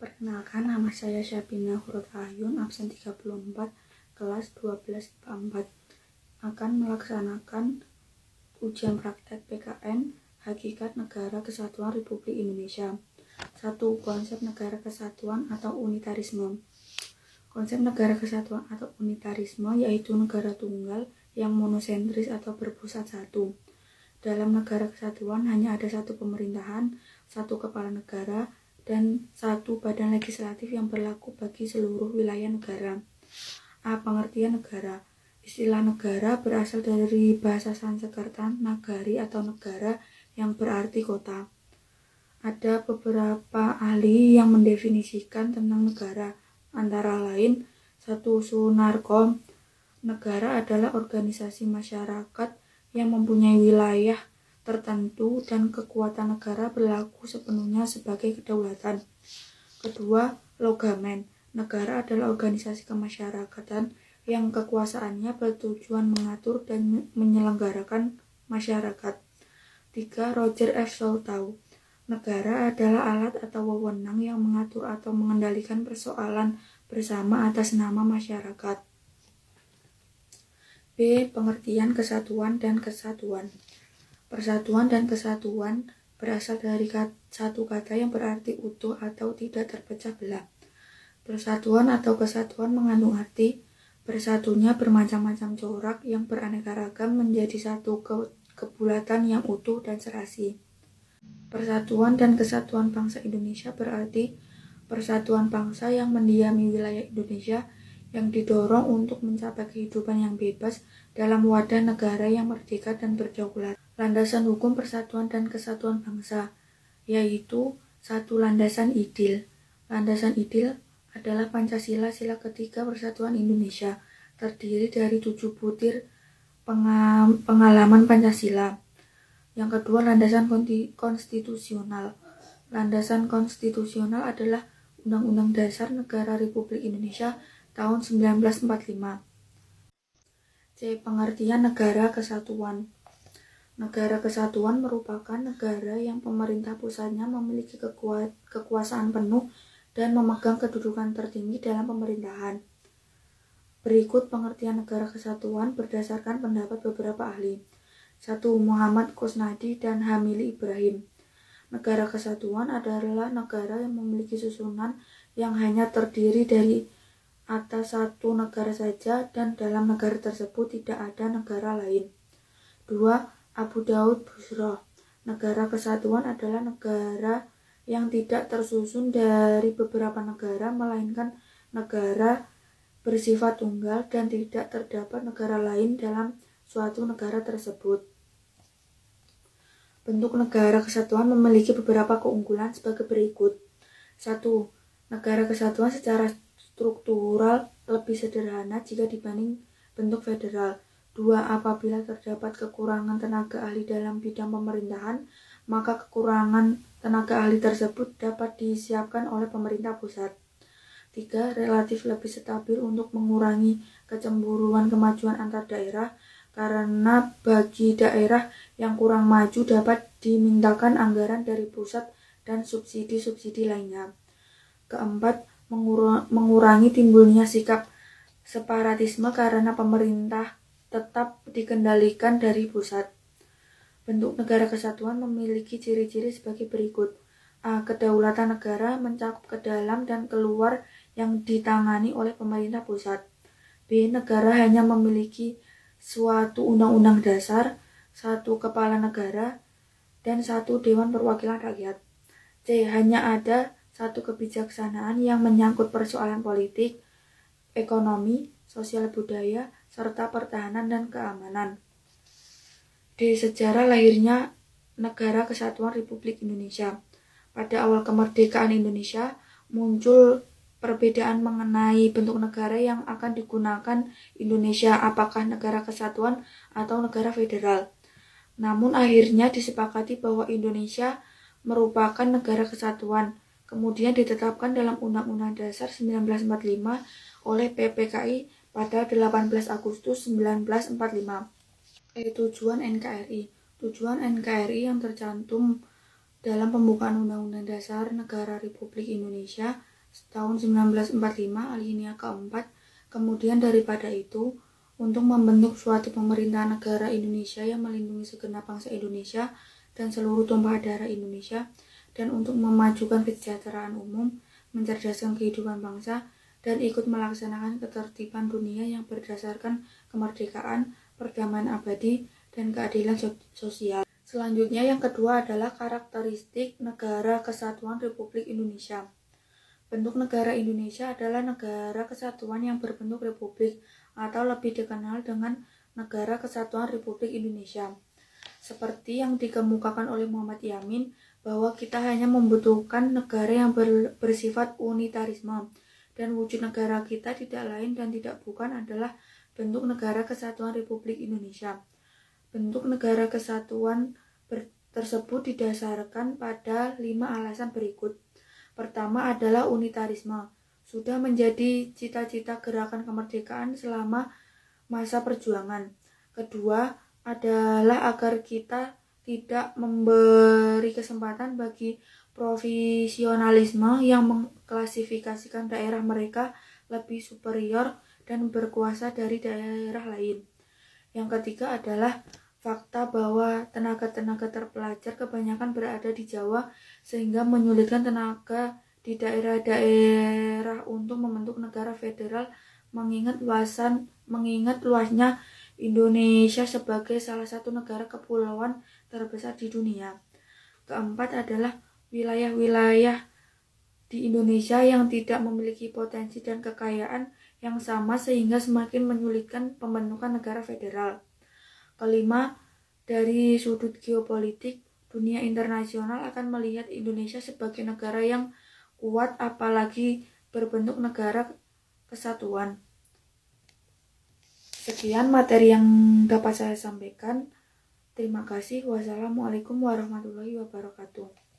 Perkenalkan, nama saya Syabina Hurut Ayun, absen 34, kelas 12 IPA 4. Akan melaksanakan ujian praktek PKN Hakikat Negara Kesatuan Republik Indonesia. 1. Konsep negara kesatuan atau unitarisme. Konsep negara kesatuan atau unitarisme yaitu negara tunggal yang monosentris atau berpusat satu. Dalam negara kesatuan hanya ada satu pemerintahan, satu kepala negara, dan satu badan legislatif yang berlaku bagi seluruh wilayah negara. A. Pengertian negara. Istilah negara berasal dari bahasa Sanskerta nagari atau negara yang berarti kota. Ada beberapa ahli yang mendefinisikan tentang negara, antara lain 1. Sunarko. Negara adalah organisasi masyarakat yang mempunyai wilayah tertentu dan kekuatan negara berlaku sepenuhnya sebagai kedaulatan. Kedua, Logamen. Negara adalah organisasi kemasyarakatan yang kekuasaannya bertujuan mengatur dan menyelenggarakan masyarakat. 3. Roger F. Soltau. Negara adalah alat atau wewenang yang mengatur atau mengendalikan persoalan bersama atas nama masyarakat. B. Pengertian kesatuan dan kesatuan. Persatuan dan kesatuan berasal dari satu kata yang berarti utuh atau tidak terpecah belah. Persatuan atau kesatuan mengandung arti bersatunya bermacam-macam corak yang beraneka ragam menjadi satu kebulatan yang utuh dan serasi. Persatuan dan kesatuan bangsa Indonesia berarti persatuan bangsa yang mendiami wilayah Indonesia yang didorong untuk mencapai kehidupan yang bebas dalam wadah negara yang merdeka dan berdaulat. Landasan hukum persatuan dan kesatuan bangsa, yaitu 1. Landasan idil. Landasan idil adalah Pancasila sila ketiga Persatuan Indonesia, terdiri dari 7 butir pengalaman Pancasila. Yang kedua, landasan konstitusional. Landasan konstitusional adalah Undang-Undang Dasar Negara Republik Indonesia tahun 1945. C. Pengertian negara kesatuan. Negara kesatuan merupakan negara yang pemerintah pusatnya memiliki kekuasaan penuh dan memegang kedudukan tertinggi dalam pemerintahan. Berikut pengertian negara kesatuan berdasarkan pendapat beberapa ahli. 1. Muhammad Kusnadi dan Hamili Ibrahim. Negara kesatuan adalah negara yang memiliki susunan yang hanya terdiri dari atas satu negara saja dan dalam negara tersebut tidak ada negara lain. 2. Abu Daud Busroh. Negara kesatuan adalah negara yang tidak tersusun dari beberapa negara, melainkan negara bersifat tunggal dan tidak terdapat negara lain dalam suatu negara tersebut. Bentuk negara kesatuan memiliki beberapa keunggulan sebagai berikut. 1. Negara kesatuan secara struktural lebih sederhana jika dibanding bentuk federal. 2. Apabila terdapat kekurangan tenaga ahli dalam bidang pemerintahan, maka kekurangan tenaga ahli tersebut dapat disiapkan oleh pemerintah pusat. 3. Relatif lebih stabil untuk mengurangi kecemburuan kemajuan antar daerah, karena bagi daerah yang kurang maju dapat dimintakan anggaran dari pusat dan subsidi-subsidi lainnya. 4. Mengurangi timbulnya sikap separatisme karena pemerintah tetap dikendalikan dari pusat. Bentuk negara kesatuan memiliki ciri-ciri sebagai berikut. A. Kedaulatan negara mencakup ke dalam dan keluar yang ditangani oleh pemerintah pusat. B. Negara hanya memiliki suatu undang-undang dasar, satu kepala negara, dan satu dewan perwakilan rakyat. C. Hanya ada satu kebijaksanaan yang menyangkut persoalan politik, ekonomi, sosial budaya, serta pertahanan dan keamanan. D. Sejarah lahirnya Negara Kesatuan Republik Indonesia. Pada awal kemerdekaan Indonesia, muncul perbedaan mengenai bentuk negara yang akan digunakan Indonesia, apakah negara kesatuan atau negara federal. Namun akhirnya disepakati bahwa Indonesia merupakan negara kesatuan, kemudian ditetapkan dalam Undang-Undang Dasar 1945 oleh PPKI pada 18 Agustus 1945. Tujuan NKRI. Tujuan NKRI yang tercantum dalam pembukaan Undang-Undang Dasar Negara Republik Indonesia tahun 1945 alinea keempat. Kemudian daripada itu, untuk membentuk suatu pemerintahan negara Indonesia yang melindungi segenap bangsa Indonesia dan seluruh tumpah darah Indonesia, dan untuk memajukan kesejahteraan umum, mencerdaskan kehidupan bangsa, dan ikut melaksanakan ketertiban dunia yang berdasarkan kemerdekaan, perdamaian abadi, dan keadilan sosial. Selanjutnya yang kedua adalah karakteristik Negara Kesatuan Republik Indonesia. Bentuk negara Indonesia adalah negara kesatuan yang berbentuk republik atau lebih dikenal dengan Negara Kesatuan Republik Indonesia. Seperti yang dikemukakan oleh Muhammad Yamin, bahwa kita hanya membutuhkan negara yang bersifat unitarisme, dan wujud negara kita tidak lain dan tidak bukan adalah bentuk Negara Kesatuan Republik Indonesia. Bentuk negara kesatuan tersebut didasarkan pada 5 alasan berikut. Pertama adalah unitarisme. Sudah menjadi cita-cita gerakan kemerdekaan selama masa perjuangan. Kedua adalah agar kita tidak memberi kesempatan bagi provisionalisme yang mengklasifikasikan daerah mereka lebih superior dan berkuasa dari daerah lain. Yang ketiga adalah fakta bahwa tenaga-tenaga terpelajar kebanyakan berada di Jawa, sehingga menyulitkan tenaga di daerah-daerah untuk membentuk negara federal, mengingat luasnya Indonesia sebagai salah satu negara kepulauan terbesar di dunia. Keempat adalah wilayah-wilayah di Indonesia yang tidak memiliki potensi dan kekayaan yang sama, sehingga semakin menyulitkan pembentukan negara federal. Kelima, dari sudut geopolitik, dunia internasional akan melihat Indonesia sebagai negara yang kuat, apalagi berbentuk negara kesatuan. Sekian materi yang dapat saya sampaikan. Terima kasih. Wassalamualaikum warahmatullahi wabarakatuh.